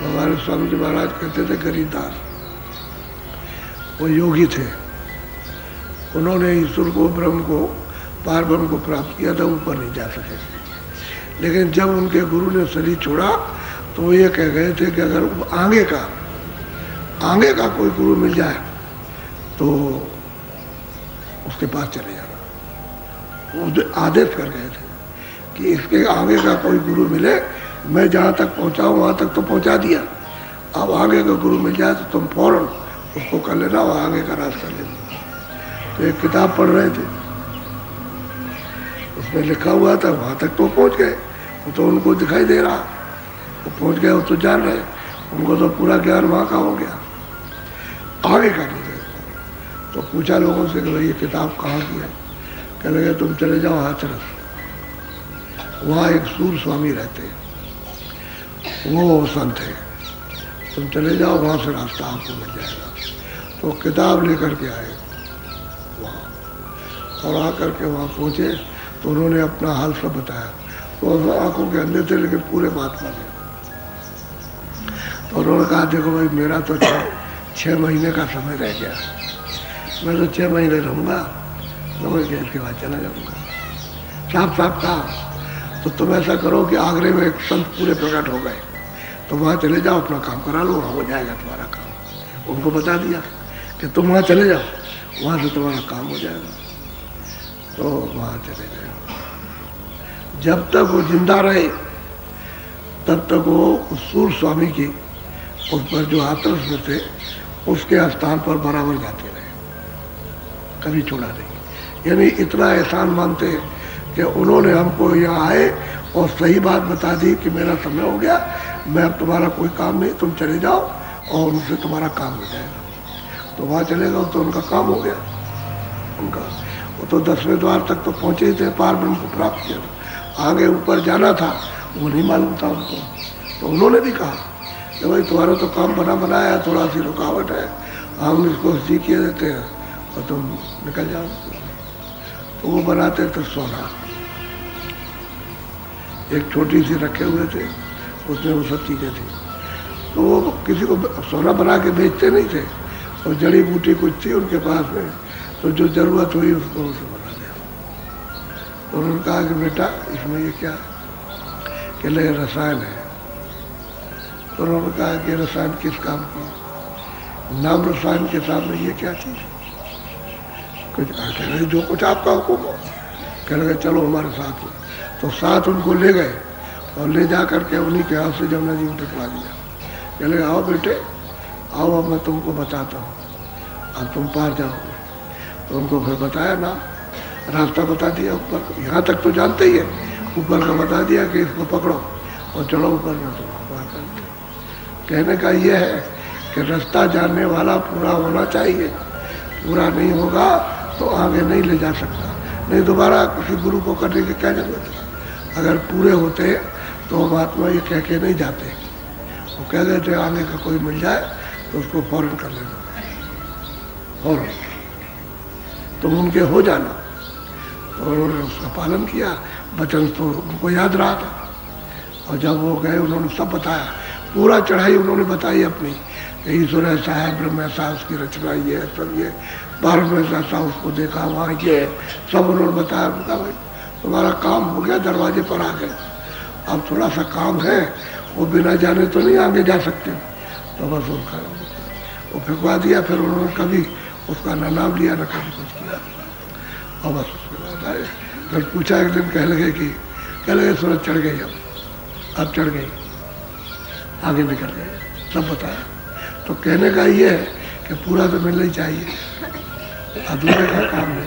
हमारे स्वामी जी महाराज कहते थे गरीबदास, वो योगी थे, उन्होंने ईश्वर को, ब्रह्म को, पार ब्रह्म को प्राप्त किया था, ऊपर नहीं जा सके। लेकिन जब उनके गुरु ने शरीर छोड़ा तो वो ये कह गए थे कि अगर आगे का कोई गुरु मिल जाए तो उसके पास चले जाना। वो आदेश कर गए थे कि इसके आगे का कोई गुरु मिले, मैं जहाँ तक पहुँचाऊँ वहाँ तक तो पहुँचा दिया, अब आगे का गुरु मिल जाए तो तुम फौरन उसको कर लेना और आगे का रास्ता लेना। तो एक किताब पढ़ रहे थे, उसमें लिखा हुआ था, वहाँ तक तो पहुँच गए, वो तो उनको दिखाई दे रहा, वो पहुँच गए, वो तो जान रहे, उनको तो पूरा ज्ञान वहाँ का हो गया, आगे का नहीं गए। तो पूछा लोगों से कि भाई ये किताब कहाँ की है? कह लगे तुम चले जाओ हाथरस, वहाँ एक सूर स्वामी रहते हैं, वो संत है, तुम चले जाओ, वहाँ से रास्ता आपको मिल जाएगा। तो किताब लेकर के आए वहाँ, और आकर के वहाँ पहुँचे तो उन्होंने अपना हाल सब बताया। तो आंखों के अंदर थे लेकिन पूरे महात्मा थे। तो उन्होंने कहा देखो भाई, मेरा तो 6 महीने का समय रह गया, मैं तो 6 महीने रहूँगा, समझ गया, इसके बाद चला जाऊँगा। साफ साफ कहा, तो तुम ऐसा करो कि आगरे में एक संत पूरे प्रकट हो गए, तो वहाँ चले जाओ, अपना काम करा लो, वहाँ हो जाएगा तुम्हारा काम। उनको बता दिया कि तुम वहाँ चले जाओ, वहाँ से तुम्हारा काम हो जाएगा। तो वहाँ चले गए। जब तक वो जिंदा रहे तब तक वो उस सूर स्वामी की, उस पर जो हाथरस में थे, उसके स्थान पर बराबर जाते रहे, कभी छोड़ा नहीं। यानी इतना एहसान मानते कि उन्होंने हमको यहाँ आए और सही बात बता दी कि मेरा समय हो गया, मैं अब तुम्हारा कोई काम नहीं, तुम चले जाओ और उनसे तुम्हारा काम हो जाएगा। तो वहाँ चले गए तो उनका काम हो गया। उनका वो तो 10वें द्वार तक तो पहुँचे ही थे, पार ब्रह्म को प्राप्त किया था, आगे ऊपर जाना था वो नहीं मालूम था उनको। तो उन्होंने भी कहा कि भाई तुम्हारा तो काम बना बनाया, थोड़ा सी रुकावट है, हम इसको सीखिए देते हैं और तुम निकल जाओ। तो वो बनाते थे सोना, एक छोटी सी रखे हुए थे, उसमें वो सब चीज़ें थी। तो वो किसी को सोना बना के बेचते नहीं थे, और जड़ी बूटी कुछ थी उनके पास में, तो जो ज़रूरत हुई उसको उसे बना दिया। तो उन्होंने कहा कि बेटा इसमें ये क्या है? कि ले रसायन है। तो उन्होंने कहा कि रसायन किस काम की? नाम रसायन के सामने ये क्या चीज़? कुछ कह रहे जो कुछ आपका हुक्म हो। कह लगे चलो हमारे साथ हो। तो साथ उनको ले गए और ले जा करके उन्हीं के हाथ से जमुना जी में टिकवा दिया। कह लगे आओ बेटे आओ, अब मैं तुमको बताता हूँ, अब तुम पार जाओगे। तो उनको फिर बताया ना, रास्ता बता दिया ऊपर, यहाँ तक तो जानते ही है, ऊपर का बता दिया कि इसको पकड़ो और चलो ऊपर में, तुम पार कर लो। कहने का ये है कि रास्ता जानने वाला पूरा होना चाहिए, पूरा नहीं होगा तो आगे नहीं ले जा सकता। नहीं दोबारा किसी गुरु को करने की क्या जरूरत है? अगर पूरे होते तो महात्मा ये कह के नहीं जाते, वो कह देते आगे का कोई मिल जाए तो उसको फौरन कर लेना, फौरन तुम उनके हो जाना। तो उन्होंने उसका पालन किया, वचन तो उनको याद रहा था। और जब वो गए उन्होंने सब बताया, पूरा चढ़ाई उन्होंने बताई अपनी, ईश्वर ऐसा है, ब्रह्म ऐसा, उसकी रचना ये है, सब ये, भारत में ऐसा, उसको देखा वहाँ ये है, सब उन्होंने बताया। उनका भाई तुम्हारा काम हो गया, दरवाजे पर आ गए, अब थोड़ा सा काम है, वो बिना जाने तो नहीं आगे जा सकते। तो बस उनका वो फेंकवा दिया। फिर उन्होंने कभी उसका न नाम लिया न कभी कुछ किया, और बस उसके बाद आए। फिर पूछा एक दिन, कह लगे सूरज चढ़ गई, अब चढ़ गई, आगे निकल गए, सब बताया। तो कहने का ये है कि पूरा तो मिलना ही चाहिए, अधूरे का काम नहीं।